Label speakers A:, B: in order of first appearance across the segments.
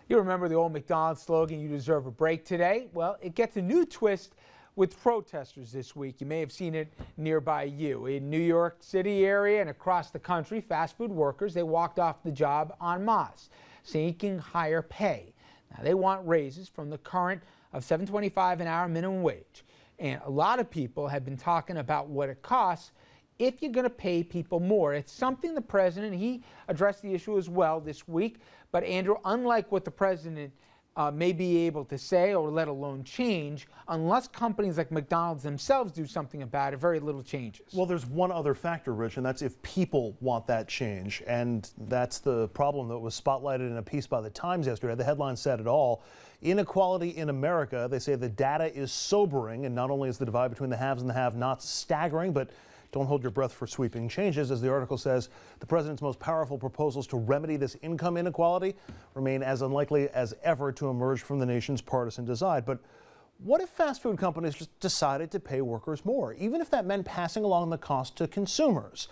A: You remember the old McDonald's slogan, "You deserve a break today"? Well, it gets a new twist with protesters this week. You may have seen it nearby you. In New York City area and across the country, fast food workers, they walked off the job en masse, seeking higher pay. Now, they want raises from the current of $7.25 an hour minimum wage. And a lot of people have been talking about what it costs if you're going to pay people more. It's something the president, he addressed the issue as well this week. But Andrew, unlike what the president may be able to say or let alone change, unless companies like McDonald's themselves do something about it, very little changes.
B: Well, there's one other factor, Rich, and that's if people want that change. And that's the problem that was spotlighted in a piece by the Times yesterday. The headline said it all. Inequality in America, they say the data is sobering, and not only is the divide between the haves and the have-nots staggering, but don't hold your breath for sweeping changes. As the article says, the president's most powerful proposals to remedy this income inequality remain as unlikely as ever to emerge from the nation's partisan divide. But what if fast food companies just decided to pay workers more, even if that meant passing along the cost to consumers?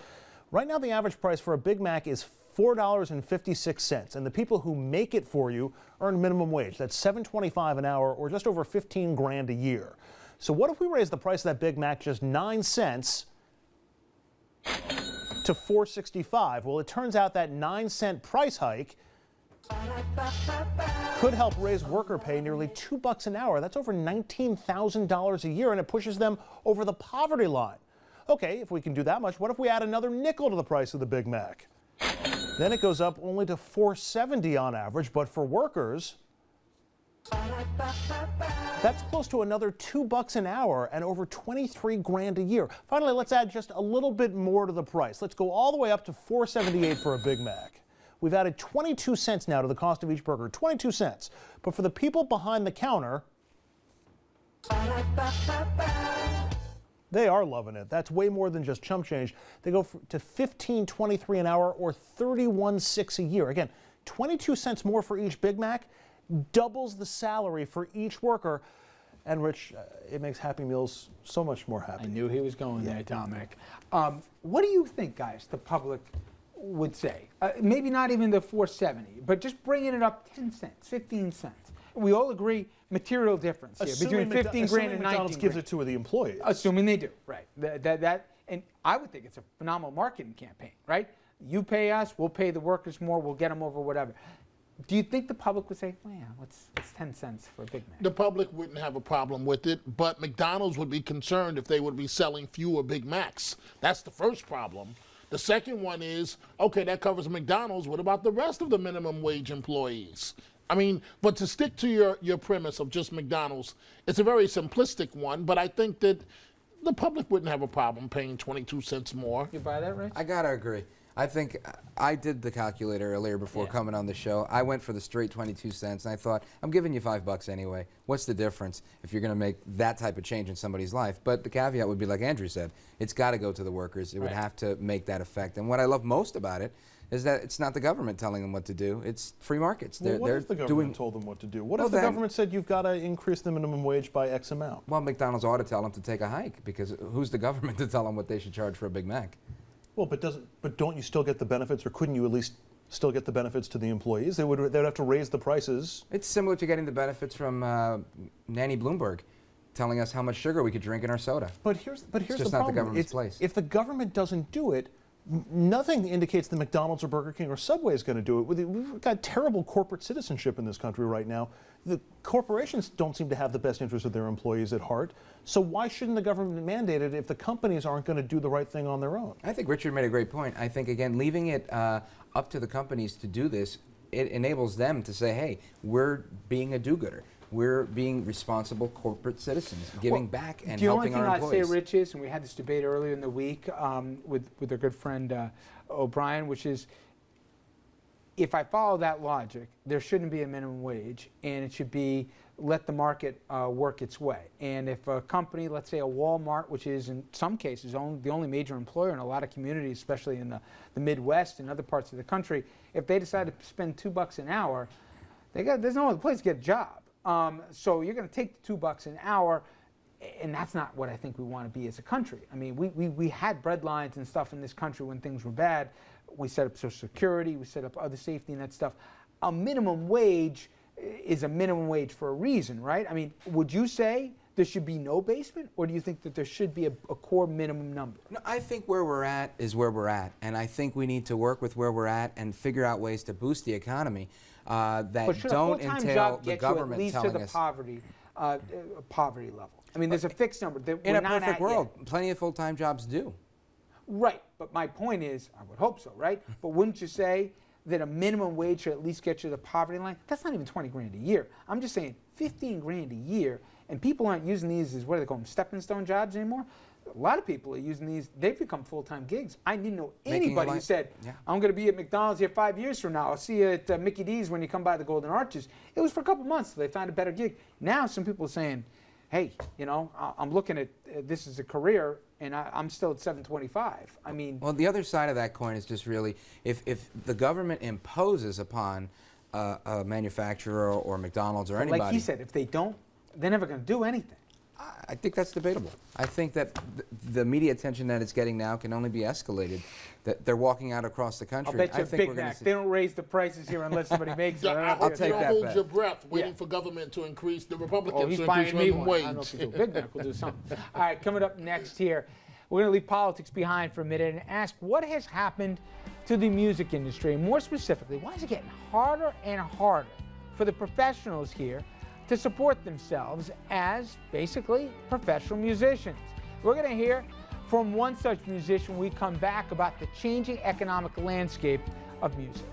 B: Right now, the average price for a Big Mac is $4.56, and the people who make it for you earn minimum wage. That's $7.25 an hour, or just over 15 grand a year. So what if we raise the price of that Big Mac just 9 cents to $4.65? Well, it turns out that 9-cent price hike could help raise worker pay nearly $2 an hour. That's over $19,000 a year, and it pushes them over the poverty line. Okay, if we can do that much, what if we add another nickel to the price of the Big Mac? Then it goes up only to $4.70 on average, but for workers, that's close to another $2 an hour and over 23 grand a year. Finally, let's add just a little bit more to the price. Let's go all the way up to $4.78 for a Big Mac. We've added 22 cents now to the cost of each burger, 22 cents. But for the people behind the counter, they are loving it. That's way more than just chump change. They go to $15.23 an hour or $31.06 a year. Again, 22 cents more for each Big Mac, doubles the salary for each worker. And Rich, it makes Happy Meals so much more happy.
A: I knew he was going there, Dominic. What do you think, guys, the public would say? Maybe not even the $4.70, but just bringing it up 10 cents, 15 cents. We all agree material difference here between 15 grand and 19
B: McDonald's
A: grand.
B: gives it to the employees.
A: Assuming they do, right. And I would think it's a phenomenal marketing campaign, right? You pay us, we'll pay the workers more, we'll get them over whatever. Do you think the public would say, well, yeah, what's 10 cents for a Big Mac?
C: The public wouldn't have a problem with it, but McDonald's would be concerned if they would be selling fewer Big Macs. That's the first problem. The second one is, okay, that covers McDonald's. What about the rest of the minimum wage employees? I mean, but to stick to your premise of just McDonald's, it's a very simplistic one, but I think that the public wouldn't have a problem paying 22 cents more.
A: You buy that, Rich?
D: I gotta agree. I think I did the calculator earlier before coming on the show. I went for the straight 22 cents, and I thought, I'm giving you $5 anyway. What's the difference if you're going to make that type of change in somebody's life? But the caveat would be, like Andrew said, it's got to go to the workers. It would have to make that effect. And what I love most about it is that it's not the government telling them what to do. It's free markets.
B: Well, what if the government told them what to do? What if the government said you've got to increase the minimum wage by X amount?
D: Well, McDonald's ought to tell them to take a hike, because who's the government to tell them what they should charge for a Big Mac?
B: Well, but don't you still get the benefits, or couldn't you at least still get the benefits to the employees? They'd have to raise the prices.
D: It's similar to getting the benefits from Nanny Bloomberg telling us how much sugar we could drink in our soda.
B: But here's the problem.
D: It's not the government's place.
B: If the government doesn't do it, nothing indicates that McDonald's or Burger King or Subway is going to do it. We've got terrible corporate citizenship in this country right now. The corporations don't seem to have the best interests of their employees at heart. So why shouldn't the government mandate it if the companies aren't going to do the right thing on their own?
D: I think Richard made a great point. I think, again, leaving it up to the companies to do this, it enables them to say, hey, we're being a do-gooder. We're being responsible corporate citizens, giving back and helping our employees.
A: The only thing I'd say, Rich, is, and we had this debate earlier in the week with our good friend O'Brien, which is, if I follow that logic, there shouldn't be a minimum wage, and it should be let the market work its way. And if a company, let's say a Walmart, which is in some cases the only major employer in a lot of communities, especially in the Midwest and other parts of the country, if they decide to spend $2 an hour, there's no other place to get a job. So you're going to take the $2 an hour, and that's not what I think we want to be as a country. I mean, we had bread lines and stuff in this country when things were bad. We set up Social Security, we set up other safety net stuff. A minimum wage is a minimum wage for a reason, right? I mean, would you say there should be no basement, or do you think that there should be a core minimum number?
D: No, I think where we're at is where we're at, and I think we need to work with where we're at and figure out ways to boost the economy that
A: But should
D: don't
A: a full-time
D: entail
A: job
D: the
A: get you at
D: government
A: least to
D: telling
A: the
D: us.
A: poverty level? I mean, there's a fixed number that
D: In
A: we're
D: a
A: not
D: perfect
A: at
D: world,
A: yet.
D: plenty of full-time jobs do.
A: Right, but my point is, I would hope so, right? But wouldn't you say that a minimum wage should at least get you to the poverty line? That's not even 20 grand a year. I'm just saying 15 grand a year, and people aren't using these as, what do they call them, stepping stone jobs anymore? A lot of people are using these, they've become full-time gigs. I didn't know
D: Making a
A: anybody who
D: life-
A: said,
D: yeah.
A: I'm going to be at McDonald's here 5 years from now. I'll see you at Mickey D's when you come by the Golden Arches. It was for a couple months till they found a better gig. Now some people are saying, hey, you know, I'm looking at this as a career, and I'm still at 725. I mean,
D: Well, the other side of that coin is just really, if the government imposes upon a manufacturer or McDonald's or anybody.
A: like he said, if they don't, they're never going to do anything.
D: I think that's debatable. I think that the media attention that it's getting now can only be escalated. That they're walking out across the country.
A: I'll bet you
D: I
A: a
D: think
A: Big
D: we're gonna
A: Mac.
D: see-
A: They don't raise the prices here unless somebody makes it. I don't know if
C: I'll
A: they're
D: take
A: gonna
C: you
D: that
C: hold
D: bet.
C: your breath waiting
A: Yeah.
C: for government to increase, the
A: Oh,
C: Republicans
A: he's
C: to
A: buying
C: increase
A: me
C: minimum
A: one. I don't know
C: wage.
A: if he'll do Big Mac. We'll do something. All right, coming up next here, we're going to leave politics behind for a minute and ask what has happened to the music industry. And more specifically, why is it getting harder and harder for the professionals here to support themselves as basically professional musicians? We're going to hear from one such musician when we come back about the changing economic landscape of music.